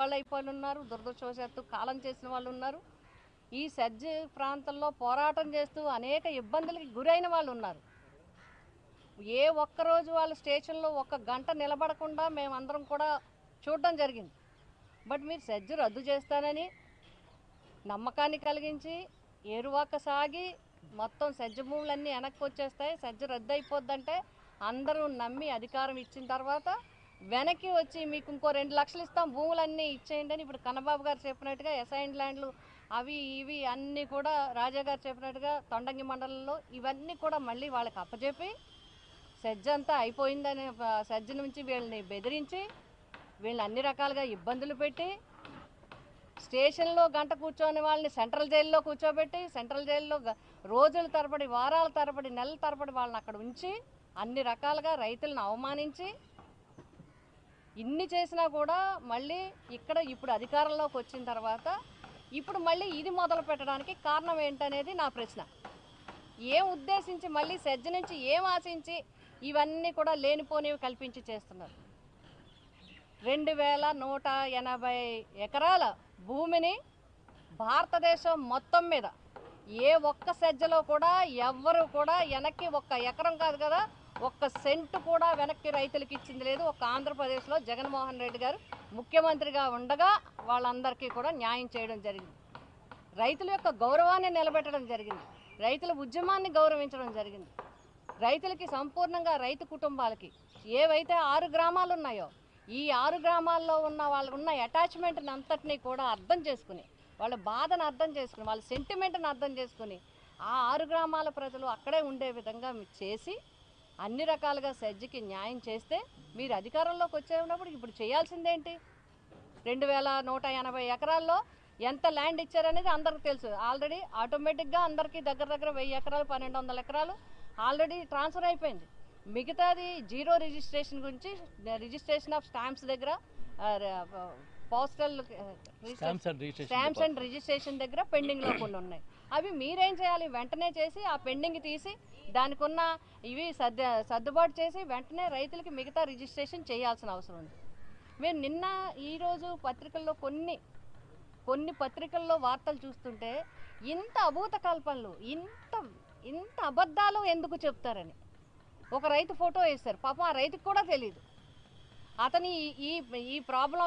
ఒక్కళ్ళు అయిపోయి ఉన్నారు, దురదృష్టవశాత్తు కాలం చేసిన వాళ్ళు ఉన్నారు. ఈ సెజ్ ప్రాంతంలో పోరాటం చేస్తూ అనేక ఇబ్బందులకి గురైన వాళ్ళు ఉన్నారు. ఏ ఒక్కరోజు వాళ్ళు స్టేషన్లో 1 గంట నిలబడకుండా మేమందరం కూడా చూడడం జరిగింది. బట్ మీరు సెజ్ రద్దు చేస్తానని నమ్మకాన్ని కలిగించి ఏరువాక సాగి మొత్తం సెజ్ భూములన్నీ వెనక్కి వచ్చేస్తాయి, సెజ్ రద్దు అయిపోద్దంటే అందరూ నమ్మి అధికారం ఇచ్చిన తర్వాత వెనక్కి వచ్చి మీకు ఇంకో 2 లక్షలు ఇస్తాం భూములన్నీ ఇచ్చేయండి అని ఇప్పుడు కన్నబాబు గారు చెప్పినట్టుగా అసైన్డ్ ల్యాండ్లు అవి ఇవి అన్నీ కూడా రాజా గారు చెప్పినట్టుగా తొండంగి మండలంలో ఇవన్నీ కూడా మళ్ళీ వాళ్ళకి అప్పచెప్పి సెజ్ అంతా అయిపోయిందని సెజ్ నుంచి వీళ్ళని బెదిరించి వీళ్ళని అన్ని రకాలుగా ఇబ్బందులు పెట్టి స్టేషన్లో గంట కూర్చొని వాళ్ళని సెంట్రల్ జైల్లో కూర్చోబెట్టి సెంట్రల్ జైల్లో రోజుల తరబడి వారాల తరబడి నెలల తరబడి వాళ్ళని అక్కడ ఉంచి అన్ని రకాలుగా రైతులను అవమానించి ఇన్ని చేసినా కూడా మళ్ళీ ఇక్కడ ఇప్పుడు అధికారంలోకి వచ్చిన తర్వాత ఇప్పుడు మళ్ళీ ఇది మొదలు పెట్టడానికి కారణం ఏంటనేది నా ప్రశ్న. ఏం ఉద్దేశించి మళ్ళీ సెజ్ నుంచి ఏం ఆశించి ఇవన్నీ కూడా లేనిపోనివి కల్పించి చేస్తున్నారు? 2180 ఎకరాల భూమిని భారతదేశం మొత్తం మీద ఏ ఒక్క సెజ్లో కూడా ఎవ్వరు కూడా వెనక్కి 1 ఎకరం కాదు కదా 1 సెంటు కూడా వెనక్కి రైతులకు ఇచ్చింది లేదు. ఒక ఆంధ్రప్రదేశ్లో జగన్మోహన్ రెడ్డి గారు ముఖ్యమంత్రిగా ఉండగా వాళ్ళందరికీ కూడా న్యాయం చేయడం జరిగింది. రైతుల యొక్క గౌరవాన్ని నిలబెట్టడం జరిగింది. రైతుల ఉద్యమాన్ని గౌరవించడం జరిగింది. రైతులకి సంపూర్ణంగా రైతు కుటుంబాలకి ఏవైతే 6 గ్రామాలు ఉన్నాయో ఈ 6 గ్రామాల్లో ఉన్న వాళ్ళకు ఉన్న అటాచ్మెంట్ని అంతటినీ కూడా అర్థం చేసుకుని వాళ్ళ బాధను అర్థం చేసుకుని వాళ్ళ సెంటిమెంట్ని అర్థం చేసుకుని ఆ 6 గ్రామాల ప్రజలు అక్కడే ఉండే విధంగా చేసి అన్ని రకాలుగా సెజ్కి న్యాయం చేస్తే మీరు అధికారంలోకి వచ్చేటప్పుడు ఇప్పుడు చేయాల్సిందేంటి? 2180 ఎకరాల్లో ఎంత ల్యాండ్ ఇచ్చారనేది అందరికీ తెలుసు. ఆల్రెడీ ఆటోమేటిక్గా అందరికీ దగ్గర 1000 ఎకరాలు 1200 ఎకరాలు ఆల్రెడీ ట్రాన్స్ఫర్ అయిపోయింది. మిగతాది జీరో రిజిస్ట్రేషన్ గురించి రిజిస్ట్రేషన్ ఆఫ్ స్టాంప్స్ దగ్గర పోస్టల్ స్టాంప్స్ అండ్ రిజిస్ట్రేషన్ దగ్గర పెండింగ్లో కొన్ని ఉన్నాయి. అవి మీరేం చేయాలి? వెంటనే చేసి ఆ పెండింగ్ తీసి దానికి ఉన్న ఇవి సర్దుబాటు చేసి వెంటనే రైతులకి మిగతా రిజిస్ట్రేషన్ చేయాల్సిన అవసరం ఉంది. మీరు నిన్న ఈరోజు పత్రికల్లో కొన్ని పత్రికల్లో వార్తలు చూస్తుంటే ఇంత అభూత కల్పనలు ఇంత అబద్ధాలు ఎందుకు చెప్తారని ఒక రైతు ఫోటో వేశారు. పాపం ఆ రైతుకు కూడా తెలియదు అతని ఈ ప్రాబ్లం